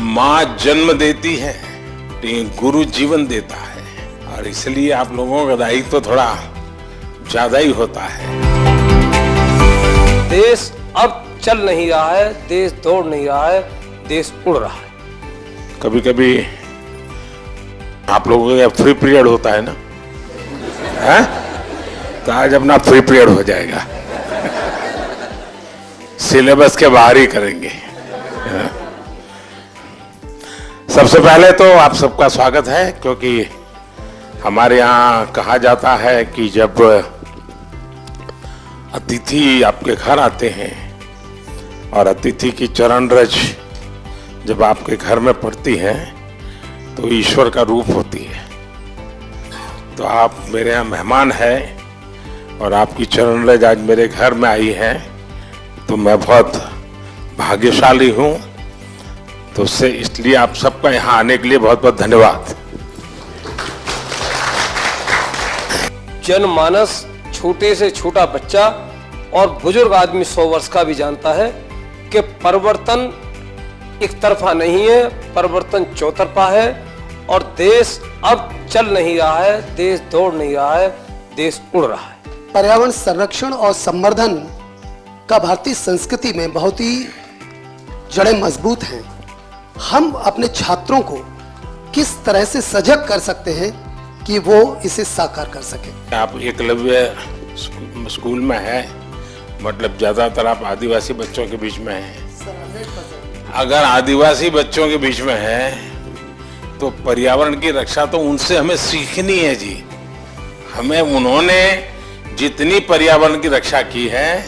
माँ जन्म देती है, गुरु जीवन देता है, और इसलिए आप लोगों का दायित्व तो थोड़ा ज्यादा ही होता है। देश अब चल नहीं रहा है, देश दौड़ नहीं रहा है, देश उड़ रहा है। कभी कभी आप लोगों का फ्री पीरियड होता है ना, है? तो आज अपना फ्री पीरियड हो जाएगा, सिलेबस के बाहर ही करेंगे। सबसे पहले तो आप सबका स्वागत है, क्योंकि हमारे यहाँ कहा जाता है कि जब अतिथि आपके घर आते हैं और अतिथि की चरण रज जब आपके घर में पड़ती है तो ईश्वर का रूप होती है। तो आप मेरे यहाँ मेहमान हैं और आपकी चरण रज आज मेरे घर में आई है, तो मैं बहुत भाग्यशाली हूँ। तो उससे इसलिए आप सबका यहाँ आने के लिए बहुत बहुत धन्यवाद। जनमानस, छोटे से छोटा बच्चा और बुजुर्ग आदमी 100 वर्ष का भी जानता है कि परिवर्तन एक तरफा नहीं है, परिवर्तन चौतरफा है। और देश अब चल नहीं रहा है, देश दौड़ नहीं रहा है, देश उड़ रहा है। पर्यावरण संरक्षण और संवर्धन का भारतीय संस्कृति में बहुत ही जड़ें मजबूत हैं। हम अपने छात्रों को किस तरह से सजग कर सकते हैं कि वो इसे साकार कर सके? आप एकलव्य स्कूल में है, मतलब ज्यादातर आप आदिवासी बच्चों के बीच में हैं। अगर आदिवासी बच्चों के बीच में है तो पर्यावरण की रक्षा तो उनसे हमें सीखनी है जी। हमें उन्होंने जितनी पर्यावरण की रक्षा की है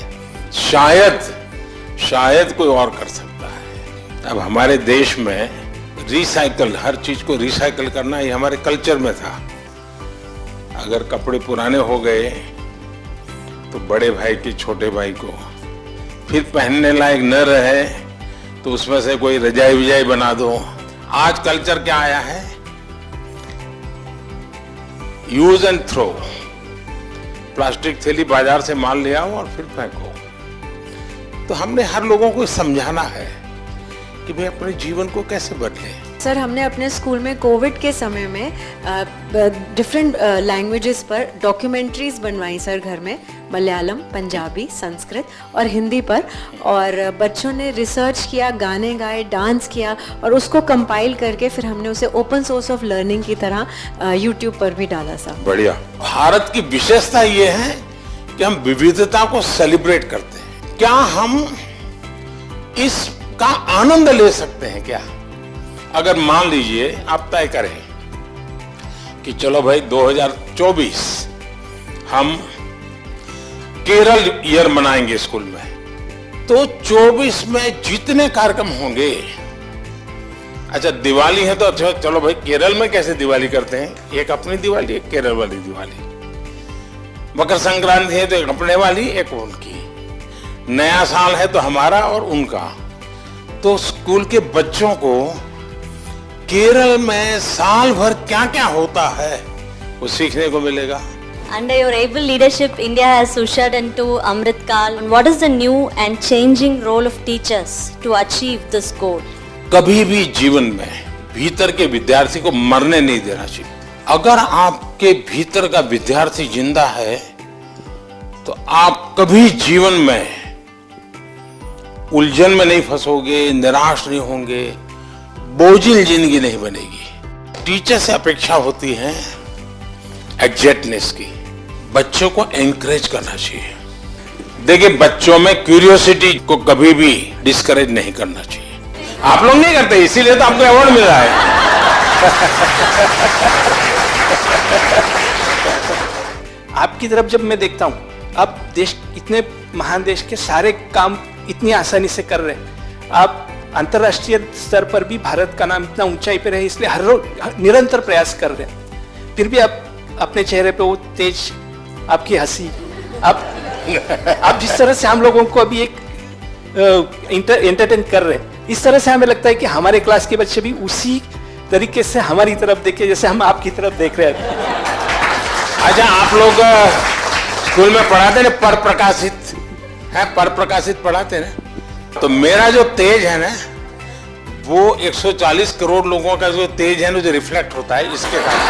शायद कोई और कर सकता है। अब हमारे देश में रिसाइकल, हर चीज को रिसाइकल करना ये हमारे कल्चर में था। अगर कपड़े पुराने हो गए तो बड़े भाई के छोटे भाई को फिर पहनने लायक न रहे तो उसमें से कोई रजाई विजाई बना दो। आज कल्चर क्या आया है? Use and throw. प्लास्टिक थैली बाजार से माल ले आओ और फिर फेंको। तो हमने हर लोगों को समझाना है कि भाई अपने जीवन को कैसे बदले। सर, हमने अपने स्कूल में कोविड के समय में डिफरेंट लैंग्वेजेस पर डॉक्यूमेंट्रीज बनवाई सर घर में, मलयालम, पंजाबी, संस्कृत और हिंदी पर। और बच्चों ने रिसर्च किया, गाने गाए, डांस किया और उसको कंपाइल करके फिर हमने उसे ओपन सोर्स ऑफ लर्निंग की तरह यूट्यूब पर भी डाला सर। बढ़िया। भारत की विशेषता ये है कि हम विविधता को सेलिब्रेट करते हैं। क्या हम इसका आनंद ले सकते हैं क्या? अगर मान लीजिए आप तय करें कि चलो भाई 2024 हम केरल ईयर मनाएंगे स्कूल में, तो 24 में जितने कार्यक्रम होंगे, अच्छा दिवाली है तो अच्छा चलो भाई केरल में कैसे दिवाली करते हैं, एक अपनी दिवाली, एक केरल वाली दिवाली। मकर संक्रांति है तो एक अपने वाली, एक उनकी। नया साल है तो हमारा और उनका। तो स्कूल के बच्चों को केरल में साल भर क्या क्या होता है वो सीखने को मिलेगा। Under your able leadership, India has ushered into Amrit Kaal. What is the new and changing role of teachers to achieve this goal? कभी भी जीवन में भीतर के विद्यार्थी को मरने नहीं देना चाहिए। अगर आपके भीतर का विद्यार्थी जिंदा है तो आप कभी जीवन में उलझन में नहीं फंसोगे, निराश नहीं होंगे, बोझिल जिंदगी नहीं बनेगी। टीचर से अपेक्षा होती है एग्जैक्टनेस की। बच्चों को एनकरेज करना चाहिए। देखिए, बच्चों में क्यूरियोसिटी को कभी भी डिस्करेज नहीं करना चाहिए। आप लोग नहीं करते, इसीलिए तो आपको अवार्ड मिल रहा है। आपकी तरफ जब मैं देखता हूँ, आप देश, इतने महान देश के सारे काम इतनी आसानी से कर रहे हैं। आप अंतर्राष्ट्रीय स्तर पर भी भारत का नाम इतना ऊंचाई पे रहे, इसलिए हर रोज निरंतर प्रयास कर रहे हैं। फिर भी आप अपने चेहरे पे वो तेज, आपकी हंसी, आप जिस तरह से हम लोगों को अभी एक एंटरटेन कर रहे हैं, इस तरह से हमें लगता है कि हमारे क्लास के बच्चे भी उसी तरीके से हमारी तरफ देखे जैसे हम आपकी तरफ देख रहे हैं। अच्छा, आप लोग स्कूल में पढ़ाते ना पर प्रकाशित पढ़ाते ना, तो मेरा जो तेज है ना वो 140 करोड़ लोगों का जो तेज है ना, जो रिफ्लेक्ट होता है, इसके कारण।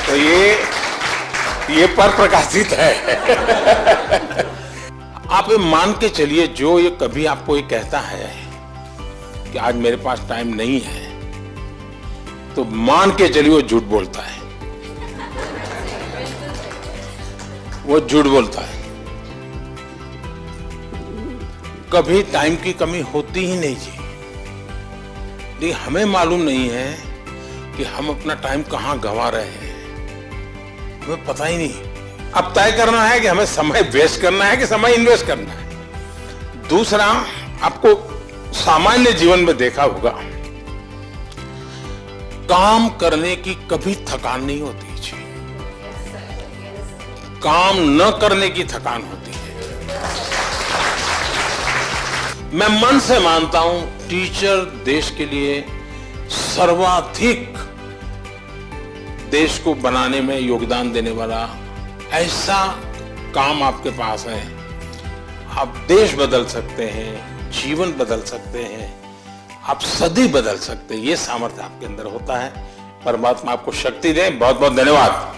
तो ये पर प्रकाशित है। आप ये मान के चलिए, जो ये कभी आपको ये कहता है कि आज मेरे पास टाइम नहीं है, तो मान के चलिए वो झूठ बोलता है। वो झूठ बोलता है। कभी टाइम की कमी होती ही नहीं जी। लेकिन हमें मालूम नहीं है कि हम अपना टाइम कहां गंवा रहे हैं, हमें पता ही नहीं। अब तय करना है कि हमें समय वेस्ट करना है कि समय इन्वेस्ट करना है। दूसरा, आपको सामान्य जीवन में देखा होगा, काम करने की कभी थकान नहीं होती जी, काम न करने की थकान होती है। मैं मन से मानता हूं, टीचर देश के लिए सर्वाधिक देश को बनाने में योगदान देने वाला ऐसा काम आपके पास है। आप देश बदल सकते हैं, जीवन बदल सकते हैं, आप सदी बदल सकते हैं। ये सामर्थ्य आपके अंदर होता है। परमात्मा आपको शक्ति दे। बहुत बहुत धन्यवाद।